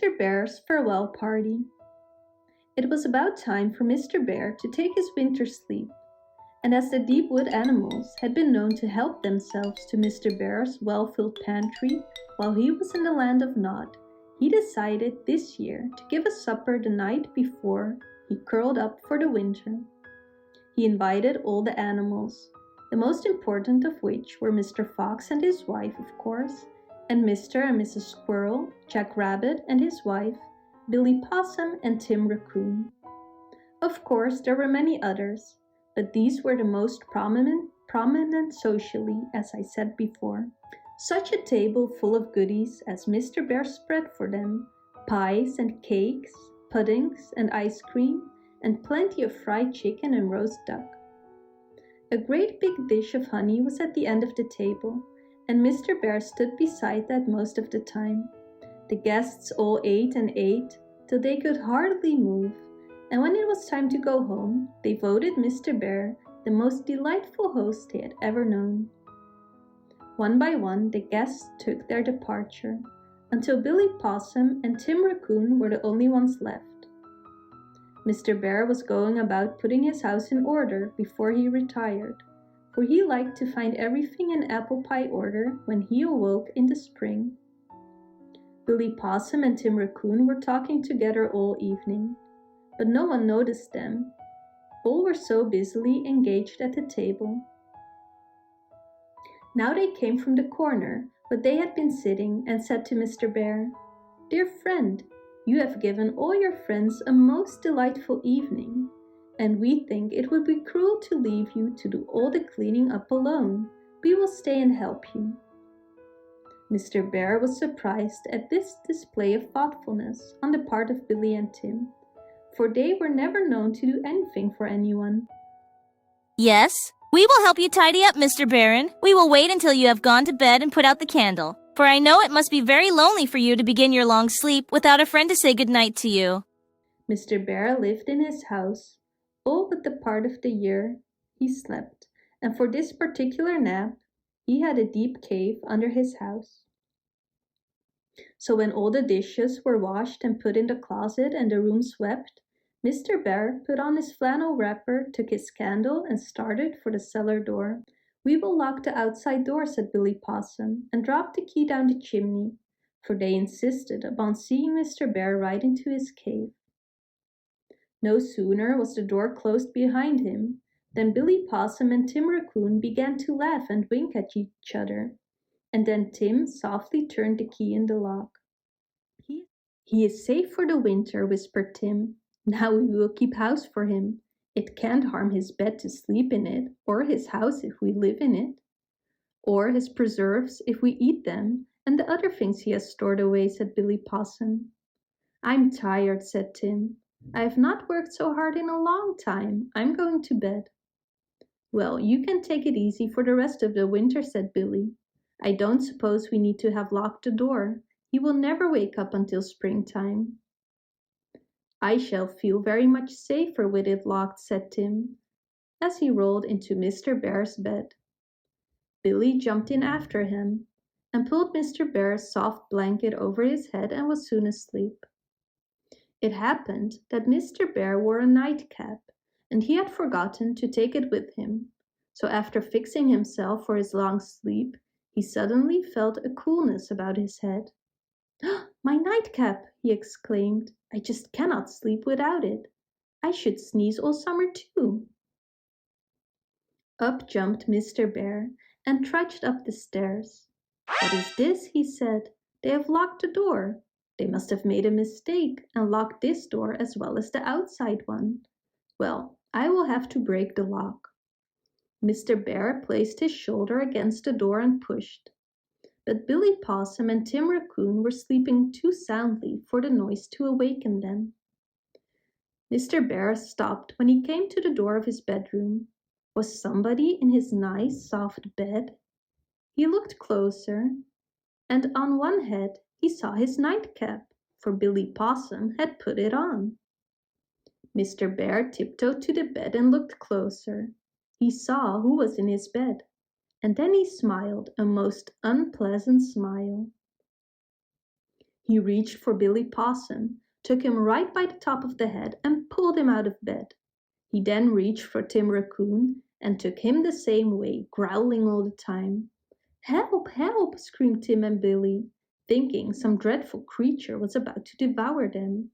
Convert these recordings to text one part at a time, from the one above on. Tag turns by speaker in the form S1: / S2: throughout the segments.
S1: Mr. Bear's farewell party. It was about time for Mr. Bear to take his winter sleep, and as the deep wood animals had been known to help themselves to Mr. Bear's well-filled pantry while he was in the land of Nod, he decided this year to give a supper the night before he curled up for the winter. He invited all the animals, the most important of which were Mr. Fox and his wife, of course, and Mr. and Mrs. Squirrel, Jack Rabbit and his wife, Billy Possum and Tim Raccoon. Of course, there were many others, but these were the most prominent socially, as I said before. Such a table full of goodies as Mr. Bear spread for them, pies and cakes, puddings and ice cream, and plenty of fried chicken and roast duck. A great big dish of honey was at the end of the table, and Mr. Bear stood beside that most of the time. The guests all ate and ate till they could hardly move, and when it was time to go home, they voted Mr. Bear the most delightful host they had ever known. One by one, the guests took their departure, until Billy Possum and Tim Raccoon were the only ones left. Mr. Bear was going about putting his house in order before he retired, for he liked to find everything in apple pie order when he awoke in the spring. Billy Possum and Tim Raccoon were talking together all evening, but no one noticed them. All were so busily engaged at the table. Now they came from the corner where they had been sitting and said to Mr. Bear, "Dear friend, you have given all your friends a most delightful evening, and we think it would be cruel to leave you to do all the cleaning up alone. We will stay and help you." Mr. Bear was surprised at this display of thoughtfulness on the part of Billy and Tim, for they were never known to do anything for anyone.
S2: "Yes, we will help you tidy up, Mr. Baron. We will wait until you have gone to bed and put out the candle, for I know it must be very lonely for you to begin your long sleep without a friend to say good night to you."
S1: Mr. Bear lived in his house all but the part of the year he slept, and for this particular nap, he had a deep cave under his house. So when all the dishes were washed and put in the closet and the room swept, Mr. Bear put on his flannel wrapper, took his candle, and started for the cellar door. "We will lock the outside door," said Billy Possum, and dropped the key down the chimney, for they insisted upon seeing Mr. Bear right into his cave. No sooner was the door closed behind him than Billy Possum and Tim Raccoon began to laugh and wink at each other, and then Tim softly turned the key in the lock. He is safe for the winter," whispered Tim. "Now we will keep house for him. It can't harm his bed to sleep in it, or his house if we live in it, or his preserves if we eat them, and the other things he has stored away," said Billy Possum. "I'm tired," said Tim. "I have not worked so hard in a long time. I'm going to bed." "Well, you can take it easy for the rest of the winter," said Billy. "I don't suppose we need to have locked the door. He will never wake up until springtime." "I shall feel very much safer with it locked," said Tim, as he rolled into Mr. Bear's bed. Billy jumped in after him and pulled Mr. Bear's soft blanket over his head and was soon asleep. It happened that Mr. Bear wore a nightcap, and he had forgotten to take it with him, so after fixing himself for his long sleep, he suddenly felt a coolness about his head. "My nightcap!" he exclaimed. "I just cannot sleep without it. I should sneeze all summer too." Up jumped Mr. Bear and trudged up the stairs. "What is this?" he said. "They have locked the door. They must have made a mistake and locked this door as well as the outside one. Well, I will have to break the lock." Mr. Bear placed his shoulder against the door and pushed. But Billy Possum and Tim Raccoon were sleeping too soundly for the noise to awaken them. Mr. Bear stopped when he came to the door of his bedroom. Was somebody in his nice, soft bed? He looked closer, and on one head he saw his nightcap, for Billy Possum had put it on. Mr. Bear tiptoed to the bed and looked closer. He saw who was in his bed, and then he smiled a most unpleasant smile. He reached for Billy Possum, took him right by the top of the head, and pulled him out of bed. He then reached for Tim Raccoon and took him the same way, growling all the time. "Help! Help!" screamed Tim and Billy, thinking some dreadful creature was about to devour them.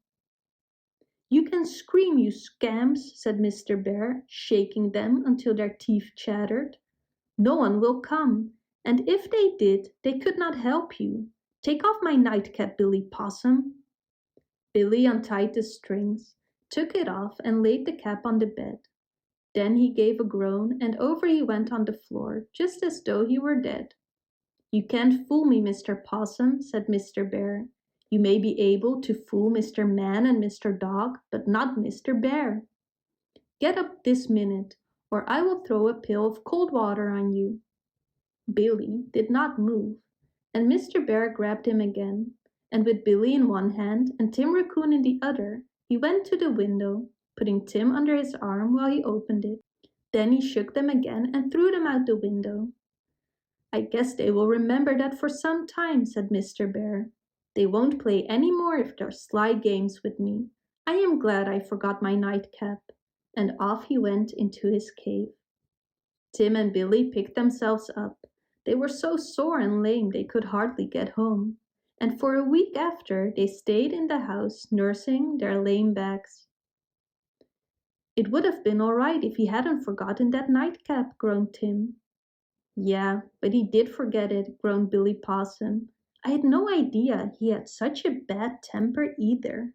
S1: "You can scream, you scamps," said Mr. Bear, shaking them until their teeth chattered. "No one will come, and if they did, they could not help you. Take off my nightcap, Billy Possum." Billy untied the strings, took it off, and laid the cap on the bed. Then he gave a groan, and over he went on the floor, just as though he were dead. "You can't fool me, Mr. Possum," said Mr. Bear. "You may be able to fool Mr. Man and Mr. Dog, but not Mr. Bear. Get up this minute, or I will throw a pail of cold water on you." Billy did not move, and Mr. Bear grabbed him again, and with Billy in one hand and Tim Raccoon in the other, he went to the window, putting Tim under his arm while he opened it. Then he shook them again and threw them out the window. "I guess they will remember that for some time," said Mr. Bear. "They won't play any more of their sly games with me. I am glad I forgot my nightcap." And off he went into his cave. Tim and Billy picked themselves up. They were so sore and lame they could hardly get home, and for a week after they stayed in the house nursing their lame backs. "It would have been all right if he hadn't forgotten that nightcap," groaned Tim. "Yeah, but he did forget it," groaned Billy Possum. "I had no idea he had such a bad temper either."